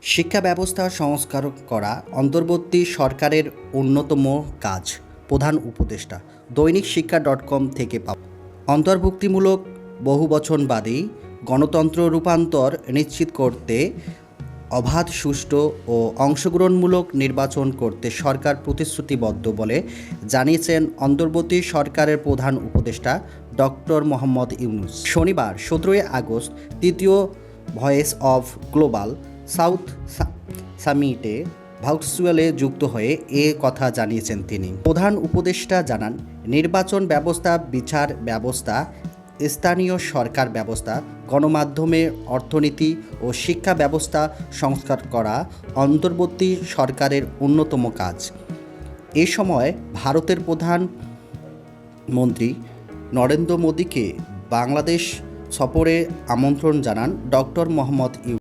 শিক্ষা ব্যবস্থা সংস্কার করা অন্তর্বর্তী সরকারের অন্যতম কাজ। প্রধান উপদেষ্টা দৈনিক শিক্ষা .com থেকে পাওয়া। অন্তর্ভুক্তিমূলক বহুবচনবাদী গণতন্ত্র রূপান্তর নিশ্চিত করতে অবাধ, সুষ্ঠু ও অংশগ্রহণমূলক নির্বাচন করতে সরকার প্রতিশ্রুতিবদ্ধ বলে জানিয়েছেন অন্তর্বর্তী সরকারের প্রধান উপদেষ্টা ডক্টর মোহাম্মদ ইউনূস। শনিবার 17 আগস্ট তৃতীয় ভয়েস অফ গ্লোবাল সাউথ সামিটে ভার্চুয়ালে যুক্ত হয়ে এ কথা জানিয়েছেন তিনি। প্রধান উপদেষ্টা জানান, নির্বাচন ব্যবস্থা, বিচার ব্যবস্থা, স্থানীয় সরকার ব্যবস্থা, গণমাধ্যমে, অর্থনীতি ও শিক্ষা ব্যবস্থা সংস্কার করা অন্তর্বর্তী সরকারের অন্যতম কাজ। এ সময় ভারতের প্রধানমন্ত্রী নরেন্দ্র মোদীকে বাংলাদেশ সফরে আমন্ত্রণ জানান ডক্টর মোহাম্মদ ইউনূস।